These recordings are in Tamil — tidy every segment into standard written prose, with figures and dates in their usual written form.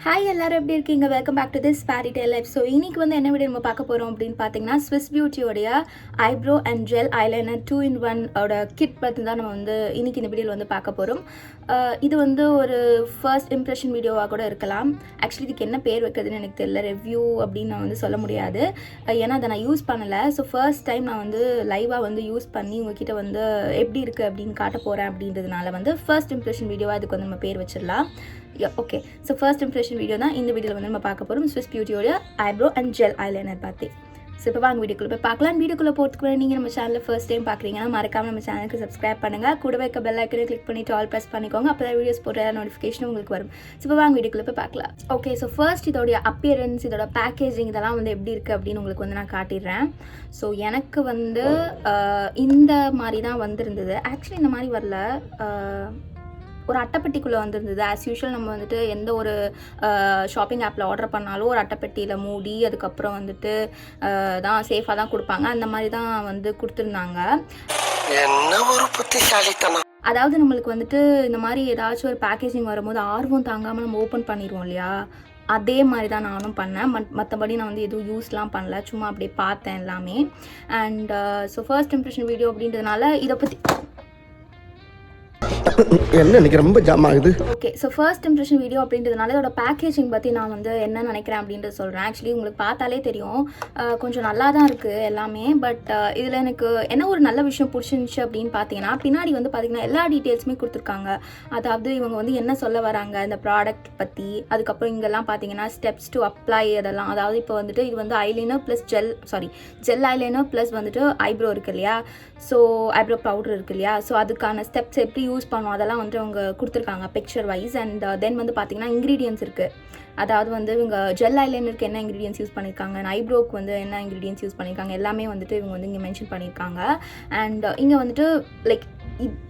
ஹாய் எல்லாரும் எப்படி இருக்கீங்க? Welcome back to Thisfairytalelife. So இன்னைக்கு வந்து என்ன வீடியோ நம்ம பார்க்க போகிறோம் அப்படின்னு பார்த்தீங்கன்னா, ஸ்விஸ் பியூட்டியோடைய eyebrow and gel eyeliner 2-in-1 ஓட கிட் பற்றி தான் நம்ம வந்து இன்னைக்கு இந்த வீடியோவில் வந்து பார்க்க போகிறோம். இது வந்து ஒரு ஃபர்ஸ்ட் இம்ப்ரெஷன் வீடியோவாக கூட இருக்கலாம். ஆக்சுவலி இதுக்கு என்ன பேர் வைக்கிறதுன்னு எனக்கு தெரியல. ரிவ்யூ அப்படின்னு நான் வந்து சொல்ல முடியாது, ஏன்னா அதை நான் யூஸ் பண்ணலை. ஸோ ஃபர்ஸ்ட் டைம் நான் வந்து லைவாக வந்து யூஸ் பண்ணி உங்ககிட்ட வந்து எப்படி இருக்குது அப்படின்னு காட்ட போகிறேன். அப்படின்றதுனால வந்து ஃபர்ஸ்ட் இம்ப்ரெஷன் வீடியோவாக அதுக்கு வந்து நம்ம பேர் வச்சிடலாம். Okay, so first impression video தான் இந்த வீடியோவில் வந்து நம்ம பார்க்க போகிறோம். ஸ்விஸ் பியூட்டியோட ஐப்ரோ அண்ட் ஜெல் ஐலைனர் பார்த்து. ஸோ இப்போ வாங்க வீடியோக்குள்ளே போய் பார்க்கலாம். வீடியோக்குள்ளே போகிறதுக்கு நீங்கள் நம்ம சேனலில் ஃபர்ஸ்ட் டைம் பார்க்குறீங்கன்னா மறக்காமல் நம்ம சேனலுக்கு சப்ஸ்கிரைப் பண்ணுங்கள். கூட வைக்க பெல் ஐக்கனை கிளிக் பண்ணிட்டு ஆல் ப்ரெஸ் பண்ணிக்கோங்க. அப்போ தான் வீடியோஸ் போடுற நோட்டிஃபிகேஷன் உங்களுக்கு வரும். ஸோ இப்போ வாங்க வீடியோக்குள்ளே போய் பார்க்கலாம். ஓகே, ஸோ ஃபர்ஸ்ட் இதோடைய அப்பியரன்ஸ், இதோட பேக்கேஜிங் இதெல்லாம் வந்து எப்படி இருக்குது அப்படின்னு உங்களுக்கு வந்து நான் காட்டிடுறேன். ஸோ எனக்கு வந்து இந்த மாதிரி தான் வந்திருந்தது. ஆக்சுவலி இந்த மாதிரி வரல, ஒரு அட்டைப்பெட்டிக்குள்ளே வந்துருந்தது. ஆஸ் யூஷுவல் நம்ம வந்துட்டு எந்த ஒரு ஷாப்பிங் ஆப்பில் ஆர்டர் பண்ணாலும் ஒரு அட்டைப்பெட்டியில் மூடி அதுக்கப்புறம் வந்துட்டு தான் சேஃபாக தான் கொடுப்பாங்க. அந்த மாதிரி தான் வந்து கொடுத்துருந்தாங்க. என்ன ஒரு புத்திசாலித்தனம்! அதாவது நம்மளுக்கு வந்துட்டு இந்த மாதிரி ஏதாச்சும் ஒரு பேக்கேஜிங் வரும்போது ஆர்வம் தாங்காமல் நம்ம ஓப்பன் பண்ணிடுவோம் இல்லையா? அதே மாதிரி தான் நானும் பண்ணேன். மற்றபடி நான் வந்து எதுவும் யூஸ்லாம் பண்ணல, சும்மா அப்படியே பார்த்தேன் எல்லாமே. And so first impression video அப்படின்றதுனால இதை பற்றி என்ன எனக்கு ரொம்ப ஜாம் ஆகுது. Okay, so first impression video அப்படின்றதுனால இதோட பேக்கேஜிங் பற்றி நான் வந்து என்ன நினைக்கிறேன் அப்படின்றது சொல்கிறேன். ஆக்சுவலி உங்களுக்கு பார்த்தாலே தெரியும், கொஞ்சம் நல்லா தான் இருக்குது எல்லாமே. பட் இதில் எனக்கு என்ன ஒரு நல்ல விஷயம் பிடிச்சிருந்துச்சு அப்படின்னு பார்த்தீங்கன்னா, பின்னாடி வந்து பார்த்தீங்கன்னா எல்லா டீட்டெயில்ஸுமே கொடுத்துருக்காங்க. அதாவது இவங்க வந்து என்ன சொல்ல வராங்க இந்த ப்ராடக்ட் பற்றி. அதுக்கப்புறம் இங்கெல்லாம் பார்த்தீங்கன்னா ஸ்டெப்ஸ் டு அப்ளை அதெல்லாம். அதாவது இப்போ வந்துட்டு இது வந்து eyeliner plus gel eyeliner plus வந்துட்டு ஐப்ரோ இருக்குது இல்லையா? ஸோ ஐப்ரோ பவுடர் இருக்குது இல்லையா? ஸோ அதுக்கான ஸ்டெப்ஸ் எப்படி யூஸ் பண்ணுவோம் அதெல்லாம் வந்து அவங்க கொடுத்துருக்காங்க பிக்சர் வைஸ். அண்ட் தென் வந்து பார்த்தீங்கன்னா இன்க்ரீடியன்ஸ் இருக்குது. அதாவது வந்து இவங்க ஜெல் ஐலைனருக்கு என்ன இன்க்ரீடியன்ஸ் யூஸ் பண்ணியிருக்காங்க, ஐப்ரோக்கு வந்து என்ன இன்க்ரீடியன்ஸ் யூஸ் பண்ணியிருக்காங்க, எல்லாமே வந்துட்டு இவங்க வந்து இங்கே மென்ஷன் பண்ணியிருக்காங்க. அண்ட் இங்கே வந்துட்டு லைக்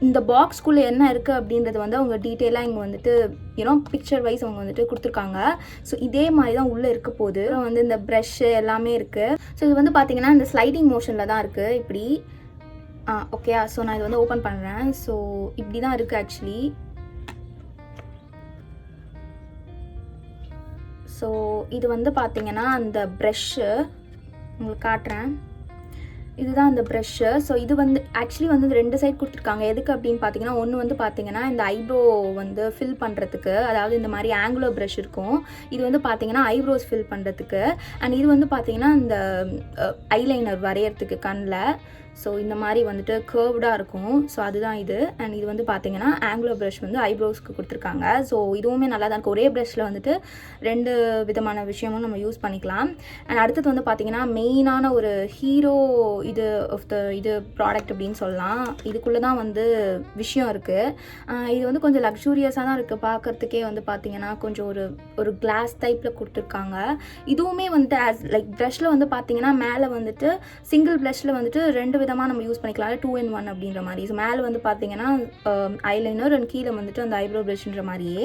இந்த பாக்ஸ்குள்ளே என்ன இருக்குது அப்படின்றது வந்து அவங்க டீட்டெயிலாக இங்கே வந்துட்டு பிக்சர் வைஸ் அவங்க வந்துட்டு கொடுத்துருக்காங்க. ஸோ இதே மாதிரி தான் உள்ளே இருக்க போகுது. வந்து இந்த ப்ரஷ்ஷு எல்லாமே இருக்குது. ஸோ இது வந்து பார்த்தீங்கன்னா இந்த ஸ்லைடிங் மோஷனில் தான் இருக்குது. இப்படி ஓகே, ஸோ நான் இது வந்து ஓப்பன் பண்ணுறேன். ஸோ இப்படி தான் இருக்குது ஆக்சுவலி. ஸோ இது வந்து பார்த்தீங்கன்னா அந்த ப்ரஷ்ஷு உங்களுக்கு காட்டுறேன். இதுதான் அந்த ப்ரஷ்ஷு. ஸோ இது வந்து ஆக்சுவலி வந்து ரெண்டு சைட் கொடுத்துருக்காங்க. எதுக்கு அப்படின்னு பார்த்தீங்கன்னா, ஒன்று வந்து பார்த்தீங்கன்னா இந்த ஐப்ரோ வந்து ஃபில் பண்ணுறதுக்கு, அதாவது இந்த மாதிரி ஆங்குலர் ப்ரஷ் இருக்கும். இது வந்து பார்த்தீங்கன்னா ஐப்ரோஸ் ஃபில் பண்ணுறதுக்கு. அண்ட் இது வந்து பார்த்தீங்கன்னா இந்த ஐலைனர் வரையறதுக்கு கண்ணில். ஸோ இந்த மாதிரி வந்துட்டு கர்வ்டாக இருக்கும். ஸோ அதுதான் இது. அண்ட் இது வந்து பார்த்தீங்கன்னா ஆங்குலர் ப்ரஷ் வந்து ஐப்ரோஸ்க்கு கொடுத்துருக்காங்க. ஸோ இதுவுமே நல்லா தான் இருக்குது. ஒரே ப்ரஷ்ஷில் வந்துட்டு ரெண்டு விதமான விஷயமும் நம்ம யூஸ் பண்ணிக்கலாம். அண்ட் அடுத்தது வந்து பார்த்தீங்கன்னா மெயினான ஒரு ஹீரோ இது இது ப்ராடக்ட் அப்படின்னு சொல்லலாம். இதுக்குள்ளே தான் வந்து விஷயம் இருக்குது. இது வந்து கொஞ்சம் லக்ஸூரியஸாக தான் இருக்குது பார்க்குறதுக்கே. வந்து பார்த்தீங்கன்னா கொஞ்சம் ஒரு கிளாஸ் டைப்பில் கொடுத்துருக்காங்க. இதுவுமே வந்துட்டு லைக் ப்ரஷ்ஷில் வந்து பார்த்தீங்கன்னா மேலே வந்துட்டு சிங்கிள் ப்ரஷ்ஷில் வந்துட்டு ரெண்டு விதமாக நம்ம யூஸ் பண்ணிக்கலாம், 2-in-1 அப்படின்ற மாதிரி. ஸோ மேலே வந்து பார்த்தீங்கன்னா ஐலைனர் அண்ட் கீழே வந்துட்டு அந்த ஐப்ரோ ப்ரஷ்ன்ற மாதிரியே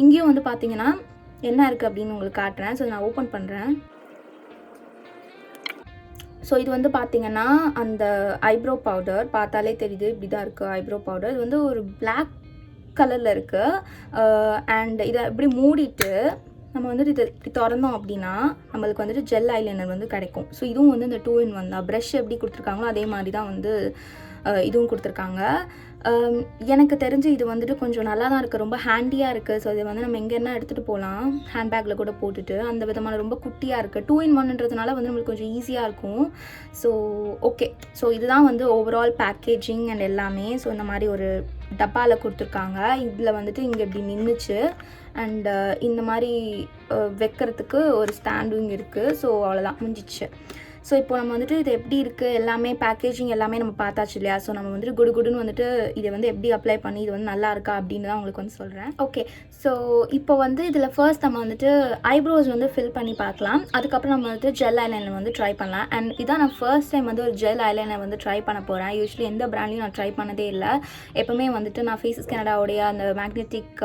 இங்கேயும் வந்து பார்த்தீங்கன்னா என்ன இருக்குது அப்படின்னு உங்களுக்கு காட்டுறேன். ஸோ நான் ஓப்பன் பண்ணுறேன். ஸோ இது வந்து பார்த்தீங்கன்னா அந்த ஐப்ரோ பவுடர் பார்த்தாலே தெரியுது, இப்படி தான் இருக்குது ஐப்ரோ பவுடர். இது வந்து ஒரு பிளாக் கலரில் இருக்குது. அண்ட் இதை இப்படி மூடிட்டு நம்ம வந்துட்டு இது திறந்தோம் அப்படின்னா நம்மளுக்கு வந்துட்டு ஜெல் ஐலைனர் வந்து கிடைக்கும். ஸோ இதுவும் வந்து இந்த 2-in-1 தான். ப்ரஷ் எப்படி கொடுத்துருக்காங்களோ அதே மாதிரி தான் வந்து இதுவும் கொடுத்துருக்காங்க. எனக்கு தெரிஞ்சு இது வந்துட்டு கொஞ்சம் நல்லா தான் இருக்குது, ரொம்ப ஹேண்டியாக இருக்குது. ஸோ இதை வந்து நம்ம எங்கேன்னா எடுத்துகிட்டு போகலாம், ஹேண்ட்பேக்கில் கூட போட்டுட்டு. அந்த விதமான ரொம்ப குட்டியாக இருக்குது. 2-in-1ன்றதுனால வந்து நம்மளுக்கு கொஞ்சம் ஈஸியாக இருக்கும். ஸோ ஓகே, ஸோ இதுதான் வந்து ஓவரால் பேக்கேஜிங் அண்ட் எல்லாமே. ஸோ இந்த மாதிரி ஒரு டப்பாவில் கொடுத்துருக்காங்க. இதில் வந்துட்டு இங்கே இப்படி நின்றுச்சு. அண்ட் இந்த மாதிரி வைக்கிறதுக்கு ஒரு ஸ்டாண்டும் இங்கே இருக்குது. ஸோ அவ்வளோதான், முடிஞ்சிச்சு. ஸோ இப்போ நம்ம வந்துட்டு இது எப்படி இருக்குது எல்லாமே பேக்கேஜிங் எல்லாமே நம்ம பார்த்தாச்சு இல்லையா? ஸோ நம்ம வந்துட்டு குடுன்னு வந்துட்டு இதை வந்து எப்படி அப்ளை பண்ணி இது வந்து நல்லா இருக்கா அப்படின்னு தான் உங்களுக்கு வந்து சொல்கிறேன். ஓகே, ஸோ இப்போ வந்து இதில் ஃபர்ஸ்ட் நம்ம வந்துட்டு ஐப்ரோஸ் வந்து ஃபில் பண்ணி பார்க்கலாம். அதுக்கப்புறம் நம்ம வந்துட்டு ஜெல் ஐலைனர் வந்து ட்ரை பண்ணலாம். அண்ட் இதான் நான் ஃபர்ஸ்ட் டைம் வந்து ஒரு ஜெல் ஐலைனர் வந்து ட்ரை பண்ண போகிறேன். யூஸ்வலி எந்த பிராண்ட்லையும் நான் ட்ரை பண்ணதே இல்லை. எப்போவுமே வந்துட்டு நான் ஃபேஸஸ் கனடாவுடைய அந்த மேக்னெட்டிக்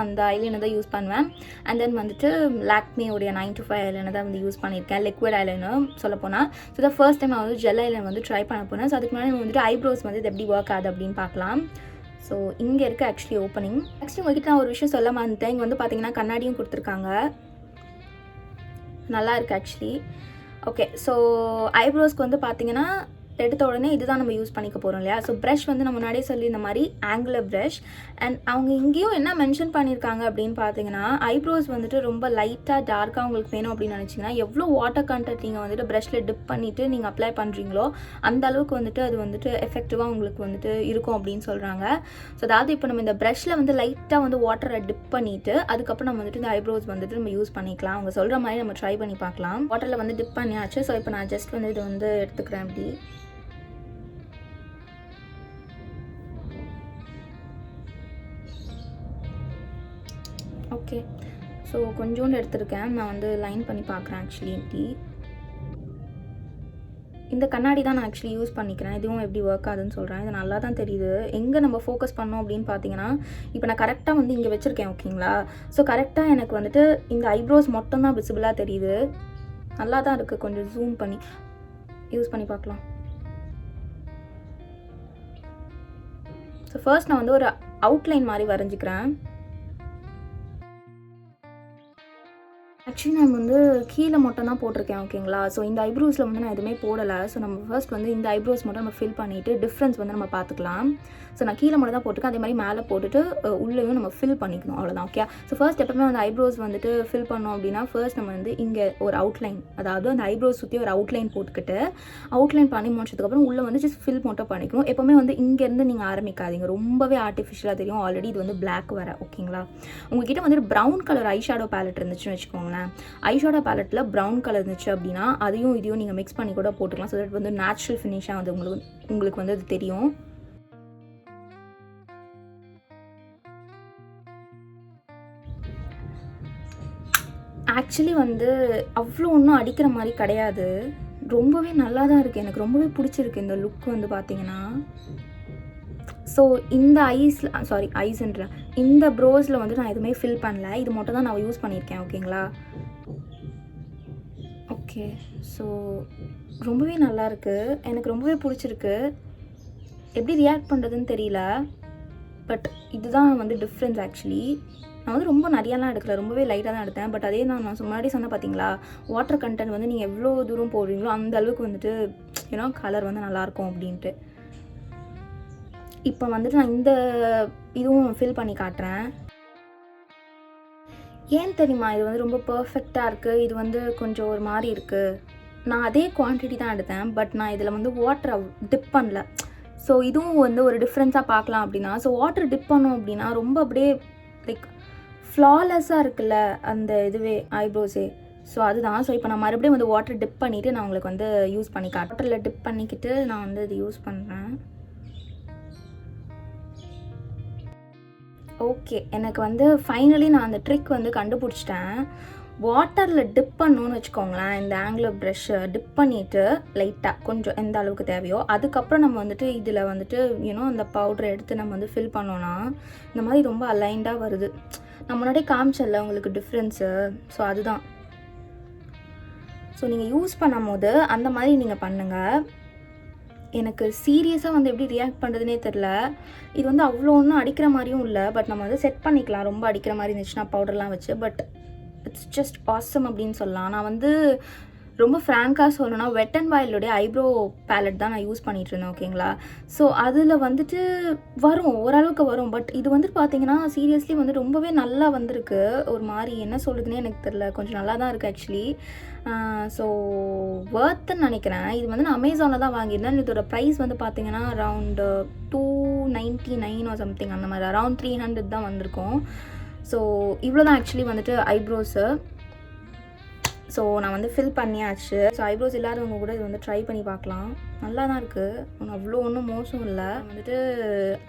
அந்த ஐலைனர் தான் யூஸ் பண்ணுவேன். அண்ட் தென் வந்துட்டு லாக்மேவுடைய 9 to 5 ஐலைனர் தான் வந்து யூஸ் பண்ணியிருக்கேன், லிக்விட் ஐலைனர் சொல்ல போனால். ஸோ ஃபர்ஸ்ட் டைம் நான் வந்து ஜெல் ஐலைனர் வந்து ட்ரை பண்ண போனேன். ஸோ அதுக்கு முன்னாடி வந்துட்டு ஐப்ரோஸ் வந்து இது எப்படி ஒர்க் ஆகுது அப்படின்னு பார்க்கலாம். ஸோ இங்கே இருக்குது ஆக்சுவலி ஓப்பனிங். ஆக்சுவலி உங்கள்கிட்ட நான் ஒரு விஷயம் சொல்ல மாட்டேன். இங்கே வந்து பார்த்தீங்கன்னா கண்ணாடியும் கொடுத்துருக்காங்க, நல்லா இருக்குது ஆக்சுவலி. ஓகே, ஸோ ஐப்ரோஸ்க்கு வந்து பார்த்தீங்கன்னா எடுத்த உடனே இதுதான் நம்ம யூஸ் பண்ணிக்க போகிறோம் இல்லையா. ஸோ ப்ரஷ் வந்து நம்ம முன்னாடியே சொல்லியிருந்த மாதிரி ஆங்குலர் ப்ரஷ். அண்ட் அவங்க இங்கேயும் என்ன மென்ஷன் பண்ணியிருக்காங்க அப்படின்னு பார்த்தீங்கன்னா, ஐப்ரோஸ் வந்துட்டு ரொம்ப லைட்டாக டார்க்காக உங்களுக்கு வேணும் அப்படின்னு நினச்சிங்கன்னா எவ்வளோ வாட்டர் கண்டென்ட் நீங்கள் வந்துட்டு ப்ரஷில் டிப் பண்ணிவிட்டு நீங்கள் அப்ளை பண்ணுறீங்களோ அந்த அளவுக்கு வந்துட்டு அது வந்துட்டு எஃபெக்டிவாக உங்களுக்கு வந்துட்டு இருக்கும் அப்படின்னு சொல்கிறாங்க. ஸோ அதாவது இப்போ நம்ம இந்த ப்ரஷில் வந்து லைட்டாக வந்து வாட்டரை டிப் பண்ணிவிட்டு அதுக்கப்புறம் நம்ம வந்துட்டு இந்த ஐப்ரோஸ் வந்துட்டு நம்ம யூஸ் பண்ணிக்கலாம். அவங்க சொல்கிற மாதிரி நம்ம ட்ரை பண்ணி பார்க்கலாம். வாட்டரில் வந்து டிப் பண்ணியாச்சு. ஸோ இப்போ நான் ஜஸ்ட் வந்து இது வந்து எடுத்துக்கிறேன் அப்படி. ஓகே, ஸோ கொஞ்சோண்டு எடுத்துருக்கேன். நான் வந்து லைன் பண்ணி பார்க்குறேன் ஆக்சுவலி. இப்படி இந்த கண்ணாடி தான் நான் ஆக்சுவலி யூஸ் பண்ணிக்கிறேன். இதுவும் எப்படி ஒர்க் ஆகுதுன்னு சொல்கிறேன். இது நல்லா தான் தெரியுது. எங்கே நம்ம ஃபோக்கஸ் பண்ணோம் அப்படின்னு பார்த்தீங்கன்னா, இப்போ நான் கரெக்டாக வந்து இங்கே வச்சுருக்கேன் ஓகேங்களா. ஸோ கரெக்டாக எனக்கு வந்துட்டு இந்த ஐப்ரோஸ் மட்டும் தான் விசிபிளாக தெரியுது. நல்லா தான் இருக்குது. கொஞ்சம் ஜூம் பண்ணி யூஸ் பண்ணி பார்க்கலாம். ஸோ ஃபர்ஸ்ட் நான் வந்து ஒரு அவுட்லைன் மாதிரி வரைஞ்சிக்கிறேன். ஆக்சுவலி நான் வந்து கீழே மட்டும் தான் போட்டிருக்கேன் ஓகேங்களா. ஸோ இந்த ஐப்ரோஸில் வந்து நான் எதுவுமே போடலை. ஸோ நம்ம ஃபர்ஸ்ட் வந்து இந்த ஐப்ரோஸ் மட்டும் நம்ம ஃபில் பண்ணிவிட்டு டிஃப்ரென்ஸ் வந்து நம்ம பார்த்துக்கலாம். ஸோ நான் கீழே மட்டும் தான் போட்டிருக்கேன். அதே மாதிரி மேலே போட்டுட்டு உள்ளேயும் நம்ம ஃபில் பண்ணிக்கணும், அவ்வளோதான். ஓகே, ஸோ ஃபர்ஸ்ட் எப்பவுமே வந்து ஐப்ரோஸ் வந்துட்டு ஃபில் பண்ணோம் அப்படின்னா ஃபர்ஸ்ட் நம்ம வந்து இங்கே ஒரு அவுட்லைன், அதாவது அந்த ஐப்ரோஸ் சுற்றி ஒரு அவுட்லைன் போட்டுக்கிட்டு அவுட்லைன் பண்ணி முடிச்சதுக்கப்புறம் உள்ளே வந்து ஜஸ்ட் ஃபில் மட்டும் பண்ணிக்கணும். எப்போவுமே வந்து இங்கேருந்து நீங்கள் ஆரம்பிக்காதீங்க, ரொம்பவே ஆர்டிஃபிஷியலாக தெரியும். ஆல்ரெடி இது வந்து பிளாக் வர ஓகேங்களா. உங்ககிட்ட வந்துட்டு ப்ரௌன் கலர் ஐஷேடோ பேலட் இருந்துச்சுன்னு வச்சுக்கோங்களேன். ஐஷேடோ பேலட்டில் ப்ரௌன் கலர் இருந்துச்சு அப்படின்னா அதையும் இதையும் நீங்கள் மிக்ஸ் பண்ணி கூட போட்டுக்கலாம். ஸோ தட் வந்து நேச்சுரல் ஃபினிஷாக வந்து உங்களுக்கு வந்து அது தெரியும். ஆக்சுவலி வந்து அவ்வளோ ஒன்றும் அடிக்கிற மாதிரி கிடையாது. ரொம்பவே நல்லா தான் இருக்குது. எனக்கு ரொம்பவே பிடிச்சிருக்கு இந்த லுக் வந்து பார்த்தீங்கன்னா. ஸோ இந்த இந்த ப்ரோஸில் வந்து நான் எதுவுமே ஃபில் பண்ணல. இது மட்டும் தான் நான் யூஸ் பண்ணியிருக்கேன் ஓகேங்களா. ஓகே, ஸோ ரொம்பவே நல்லாயிருக்கு. எனக்கு ரொம்பவே பிடிச்சிருக்கு. எப்படி ரியாக்ட் பண்ணுறதுன்னு தெரியல. பட் இதுதான் வந்து டிஃப்ரென்ஸ் ஆக்சுவலி. நான் வந்து ரொம்ப நிறையாலாம் எடுக்கல, ரொம்பவே லைட்டாக தான் எடுத்தேன். பட் அதே நான் முன்னாடி சொன்னேன் பார்த்தீங்களா, வாட்டர் கண்டென்ட் வந்து நீங்கள் எவ்வளோ தூரம் போடுறீங்களோ அந்த அளவுக்கு வந்துட்டு ஏன்னா கலர் வந்து நல்லாயிருக்கும் அப்படின்ட்டு. இப்போ வந்துட்டு நான் இந்த இதுவும் ஃபில் பண்ணி காட்டுறேன். ஏன் தெரியுமா, இது வந்து ரொம்ப பர்ஃபெக்டாக இருக்குது. இது வந்து கொஞ்சம் ஒரு மாதிரி இருக்குது. நான் அதே குவான்டிட்டி தான் எடுத்தேன், பட் நான் இதில் வந்து வாட்டரை டிப் பண்ணல. ஸோ இதுவும் வந்து ஒரு டிஃப்ரென்ஸாக பார்க்கலாம் அப்படின்னா. ஸோ வாட்டர் டிப் பண்ணோம் அப்படின்னா ரொம்ப அப்படியே லைக் ஃப்ளாலெஸ்ஸாக இருக்குல்ல அந்த இதுவே ஐப்ரோஸே. ஸோ அதுதான். ஸோ இப்போ நான் மறுபடியும் வந்து வாட்டர் டிப் பண்ணிவிட்டு நான் உங்களுக்கு வந்து யூஸ் பண்ணி காட்டுறேன். வாட்டரில் டிப் பண்ணிக்கிட்டு நான் வந்து இது யூஸ் பண்ணுறேன். ஓகே, எனக்கு வந்து ஃபைனலி நான் அந்த ட்ரிக் வந்து கண்டுபிடிச்சிட்டேன். வாட்டரில் டிப் பண்ணணும்னு வச்சுக்கோங்களேன். இந்த ஆங்குலர் ப்ரஷ்ஷை டிப் பண்ணிவிட்டு லைட்டாக கொஞ்சம் எந்த அளவுக்கு தேவையோ அதுக்கப்புறம் நம்ம வந்துட்டு இதில் வந்துட்டு அந்த பவுடரை எடுத்து நம்ம வந்து ஃபில் பண்ணோன்னா இந்த மாதிரி ரொம்ப அலைண்டாக வருது. நான் முன்னாடியே காமிச்சல உங்களுக்கு டிஃப்ரென்ஸு. ஸோ அதுதான். ஸோ நீங்கள் யூஸ் பண்ணும் போது அந்த மாதிரி நீங்கள் பண்ணுங்கள். எனக்கு சீரியஸாக வந்து எப்படி ரியாக்ட் பண்ணுறதுனே தெரில. இது வந்து அவ்வளோ ஒன்றும் அடிக்கிற மாதிரியும் இல்லை. பட் நம்ம வந்து செட் பண்ணிக்கலாம் ரொம்ப அடிக்கிற மாதிரி இருந்துச்சுன்னா பவுடர்லாம் வச்சு. பட் இட்ஸ் ஜஸ்ட் ஆசம் அப்படின்னு சொல்லலாம். நான் வந்து ரொம்ப ஃப்ராங்காக சொல்லணும்னா வெட் அண்ட் வைல்டுடைய ஐப்ரோ பேலட் தான் நான் யூஸ் பண்ணிகிட்டு இருந்தேன் ஓகேங்களா. ஸோ அதில் வந்துட்டு வரும், ஓரளவுக்கு வரும். பட் இது வந்துட்டு பார்த்தீங்கன்னா சீரியஸ்லி வந்து ரொம்பவே நல்லா வந்திருக்கு. ஒரு மாதிரி என்ன சொல்கிறதுனே எனக்கு தெரில, கொஞ்சம் நல்லா தான் இருக்குது ஆக்சுவலி. ஸோ வர்த்துன்னு நினைக்கிறேன். இது வந்து நான் அமேசானில் தான் வாங்கியிருந்தேன். இதோட ப்ரைஸ் வந்து பார்த்தீங்கன்னா அரவுண்ட் 299 or சம்திங் அந்த மாதிரி, அரவுண்ட் 300 தான் வந்திருக்கும். ஸோ இவ்வளோ தான் ஆக்சுவலி வந்துட்டு ஐப்ரோஸு. ஸோ நான் வந்து ஃபில் பண்ணியாச்சு. ஸோ ஐப்ரோஸ் இல்லாதவங்க கூட இது வந்து ட்ரை பண்ணி பார்க்கலாம். நல்லா தான் இருக்குது, அவ்வளோ ஒன்றும் மோசம் இல்லை. வந்துட்டு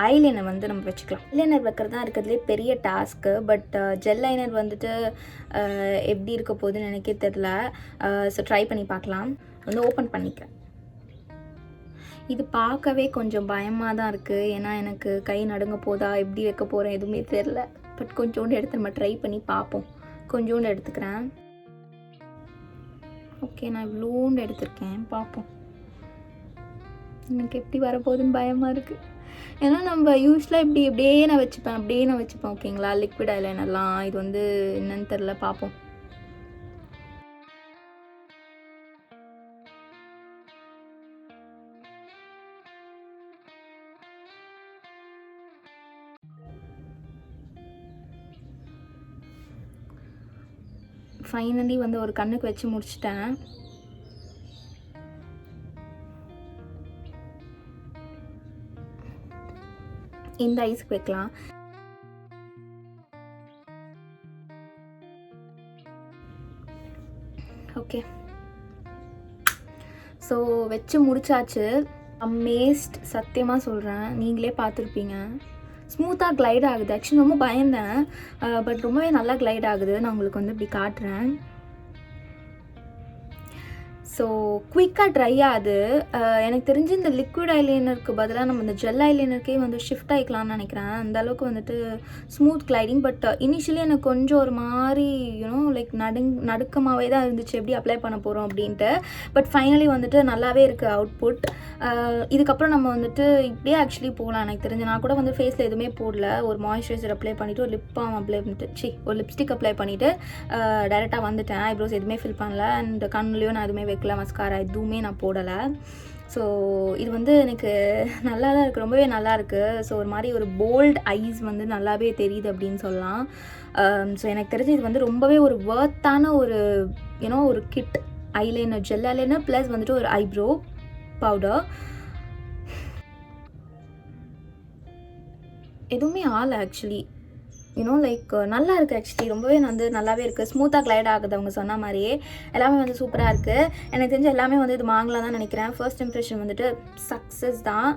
ஐலைனர் வந்து நம்ம வச்சுக்கலாம். ஐலைனர் வைக்கிறது தான் இருக்கிறதுலே பெரிய டாஸ்க்கு. பட் ஜெல் லைனர் வந்துட்டு எப்படி இருக்க போகுதுன்னு எனக்கே தெரில. ஸோ ட்ரை பண்ணி பார்க்கலாம். வந்து ஓப்பன் பண்ணிக்கிறேன். இது பார்க்கவே கொஞ்சம் பயமாக தான் இருக்குது. ஏன்னா எனக்கு கை நடுங்க போதா, எப்படி வைக்க போகிறேன் எதுவுமே தெரில. பட் கொஞ்சோண்டு எடுத்து நம்ம ட்ரை பண்ணி பார்ப்போம். கொஞ்சோண்டு எடுத்துக்கிறேன். ஓகே, நான் இவ்வளோண்டு எடுத்திருக்கேன், பார்ப்போம் எனக்கு எப்படி வரப்போகுதுன்னு பயமாக இருக்குது. ஏன்னா நம்ம யூஸ்வலாக இப்படியே நான் வச்சுப்பேன் ஓகேங்களா, லிக்விட் ஐலைனர்லாம். இது வந்து என்னன்னு தெரில, பார்ப்போம். ஃபைனலி வந்து ஒரு கண்ணுக்கு வச்சு முடிச்சிட்டேன். இந்த ஐஸ்க்கு வைக்கலாம். ஓகே, ஸோ வச்சு முடிச்சாச்சு. அமேஸ்ட், சத்தியமாக சொல்கிறேன், நீங்களே பார்த்துருப்பீங்க. ஸ்மூத்தாக கிளைட் ஆகுது. ஆக்சுவலி ரொம்ப பயந்தேன், பட் ரொம்பவே நல்லா கிளைட் ஆகுது. நான் உங்களுக்கு வந்து இப்படி காட்டுறேன். ஸோ குயிக்காக ட்ரை ஆகுது. எனக்கு தெரிஞ்சு இந்த லிக்விட் ஐலைனருக்கு பதிலாக நம்ம இந்த ஜெல் ஐலைனருக்கே வந்து ஷிஃப்ட் ஆகிக்கலாம்னு நினைக்கிறேன். அந்த அளவுக்கு வந்துட்டு ஸ்மூத் கிளைடிங். பட் இனிஷியலி எனக்கு கொஞ்சம் ஒரு மாதிரி லைக் நடுக்கமாகவே தான் இருந்துச்சு, எப்படி அப்ளை பண்ண போகிறோம் அப்படின்ட்டு. பட் ஃபைனலி வந்துட்டு நல்லாவே இருக்குது அவுட்புட். இதுக்கப்புறம் நம்ம வந்துட்டு இப்படியே ஆக்சுவலி போகலாம். எனக்கு தெரிஞ்சு நான் கூட வந்து ஃபேஸில் எதுவுமே போடல. ஒரு மாய்ஸ்சரைசர் அப்ளை பண்ணிவிட்டு, ஒரு லிப் பாம் அப்ளை பண்ணிட்டு, ஒரு லிப்ஸ்டிக் அப்ளை பண்ணிவிட்டு டைரெக்டாக வந்துட்டேன். ஐப்ரோஸ் எதுவுமே ஃபில் பண்ணல, அண்ட் கண்ணுலேயும் நான் எதுவுமே வைக்கல, மஸ்காரா எதுவுமே நான் போடலை. ஸோ இது வந்து எனக்கு நல்லா தான் இருக்குது, ரொம்பவே நல்லா இருக்குது. ஸோ ஒரு மாதிரி ஒரு போல்ட் ஐஸ் வந்து நல்லாவே தெரியுது அப்படின்னு சொல்லலாம். ஸோ எனக்கு தெரிஞ்சு இது வந்து ரொம்பவே ஒரு வர்த்தான ஒரு ஒரு kit eyeliner, gel eyeliner plus வந்துட்டு ஒரு ஐப்ரோ பவுடர். எதுவுமே ஆகலை ஆக்சுவலி, லைக் நல்லா இருக்குது. ஆக்சுவலி ரொம்பவே வந்து நல்லாவே இருக்குது, ஸ்மூத்தாக கிளைட் ஆகுது. அவங்க சொன்ன மாதிரியே எல்லாமே வந்து சூப்பராக இருக்குது. எனக்கு தெரிஞ்ச எல்லாமே வந்து இது வாங்கலாம் தான் நினைக்கிறேன். ஃபர்ஸ்ட் இம்ப்ரெஷன் வந்துட்டு சக்ஸஸ் தான்.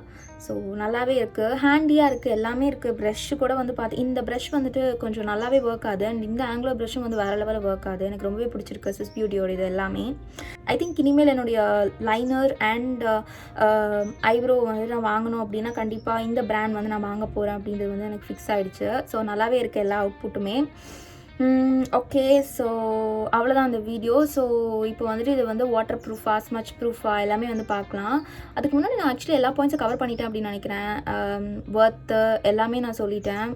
ஸோ நல்லாவே இருக்குது, ஹேண்டியாக இருக்குது, எல்லாமே இருக்குது. ப்ரஷ்ஷு கூட வந்து இந்த ப்ரஷ் வந்துட்டு கொஞ்சம் நல்லாவே ஒர்க் ஆகுது. அண்ட் இந்த ஆங்குலர் ப்ரஷ்ஷும் வந்து வேறு லெவலில் ஒர்க் ஆகுது. எனக்கு ரொம்பவே பிடிச்சிருக்கு ஸ்விஸ் பியூட்டியோட இது எல்லாமே. ஐ திங்க் இனிமேல் என்னுடைய லைனர் அண்ட் ஐப்ரோ வந்து நான் வாங்கணும் அப்படின்னா கண்டிப்பாக இந்த பிராண்ட் வந்து நான் வாங்க போகிறேன் அப்படின்றது வந்து எனக்கு ஃபிக்ஸ் ஆகிடுச்சு. ஸோ நல்லாவே இருக்குது எல்லா அவுட்புட்டுமே. ஓகே, ஸோ அவ்வளோதான் அந்த வீடியோ. ஸோ இப்போ வந்துட்டு இது வந்து வாட்டர் ப்ரூஃபா, ஸ்மச் ப்ரூஃபா எல்லாமே வந்து பார்க்கலாம். அதுக்கு முன்னாடி நான் ஆக்சுவலி எல்லா பாயிண்ட்ஸும் கவர் பண்ணிட்டேன் அப்படின்னு நினைக்கிறேன். ஒர்த்து எல்லாமே நான் சொல்லிட்டேன்.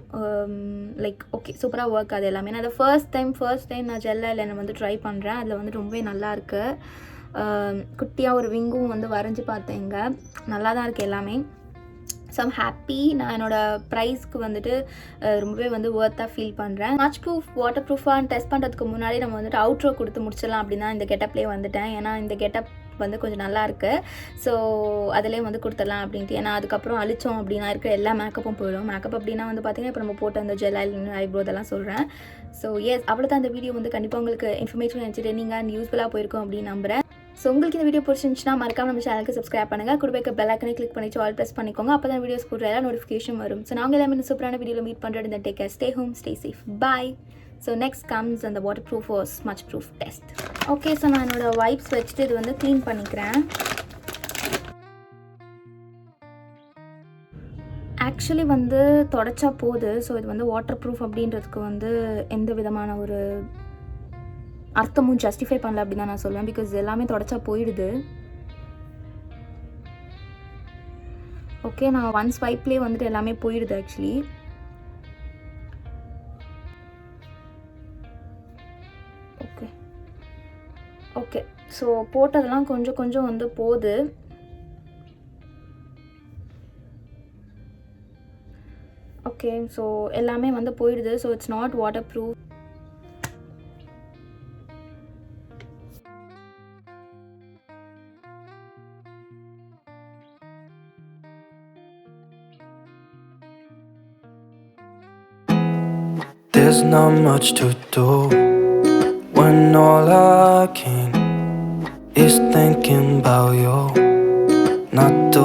லைக் ஓகே, சூப்பராக ஒர்க் அது எல்லாமே. நான் அதை ஃபர்ஸ்ட் டைம் நான் ஜெல் ஐலைனர் வந்து ட்ரை பண்ணுறேன். அதில் வந்து ரொம்பவே நல்லாயிருக்கு. குட்டியாக ஒரு விங்கும் வந்து வரைஞ்சி பார்த்தேங்க, நல்லா தான் இருக்குது எல்லாமே. So I'm happy. நான் என்னோடய ப்ரைஸ்க்கு வந்துட்டு ரொம்பவே வந்து ஒர்த்தாக ஃபீல் பண்ணுறேன். ஸ்மச் ப்ரூஃப், வாட்டர் ப்ரூஃபான்னு டெஸ்ட் பண்ணுறதுக்கு முன்னாடி நம்ம வந்துட்டு அவுட்ரோ கொடுத்து முடிச்சிடலாம் அப்படின்னு தான் இந்த கெட்டப்லேயே வந்துட்டேன். ஏன்னா இந்த கெட்டப் வந்து கொஞ்சம் நல்லாயிருக்கு. ஸோ அதிலே வந்து கொடுத்துடலாம் அப்படின்ட்டு. ஏன்னா அதுக்கப்புறம் அழிச்சோம் அப்படின்னா இருக்கிற எல்லா மேக்கப்பும் போயிடும். மேக்கப் அப்படின்னா வந்து பார்த்திங்கன்னா இப்போ நம்ம போட்ட அந்த ஜெல் ஐலைனர், ஐப்ரோ இதெல்லாம் சொல்கிறேன். ஸோ எஸ், அவ்வளோதான் இந்த வீடியோ வந்து கண்டிப்பாக உங்களுக்கு இன்ஃபர்மேட்டிவ், என்டர்டெய்னிங்காக அண்ட் யூஸ்ஃபுல்லாக போயிருக்கும் அப்படின்னு நம்புகிறேன். ஸோ உங்களுக்கு இந்த வீடியோ பிடிச்சிருந்துச்சுன்னா மறக்காம நம்ம சேனலுக்கு சப்ஸ்கிரைப் பண்ணுங்கள். கூட வைக்க பெல் ஐக்கனை கிளிக் பண்ணிட்டு ஆல் ப்ரெஸ் பண்ணிக்கோங்க. அப்போ தான் வீடியோஸ் போடுற எல்லா நோட்டிஃபிகேஷன் வரும். ஸோ நாங்கள் எல்லாமே சூப்பரான வீடியோவில் மீட் பண்ணுறது. இந்த take care, stay home, stay safe, bye. So next comes அந்த waterproof or smudge proof test. Okay, so நான் என்னோடய வைப்ஸ் வச்சுட்டு இது வந்து க்ளீன் பண்ணிக்கிறேன். ஆக்சுவலி வந்து தொடச்சா போகுது. ஸோ இது வந்து வாட்டர் ப்ரூஃப் அப்படின்றதுக்கு வந்து எந்த விதமான ஒரு அர்த்தமும் ஜஸ்டிஃபை பண்ணல அப்படின்னு தான் நான் சொல்லுவேன். பிகாஸ் எல்லாமே தொடச்சா போயிடுது. ஓகே, நான் ஒன் ஸ்வைப்லேயே வந்துட்டு எல்லாமே போயிடுது ஆக்சுவலி. ஓகே ஓகே ஸோ போட்டதெல்லாம் கொஞ்சம் கொஞ்சம் வந்து போகுது. ஓகே, ஸோ எல்லாமே வந்து போயிடுது. So it's not water proof. There's not much to do when all I can is thinking about you. Not to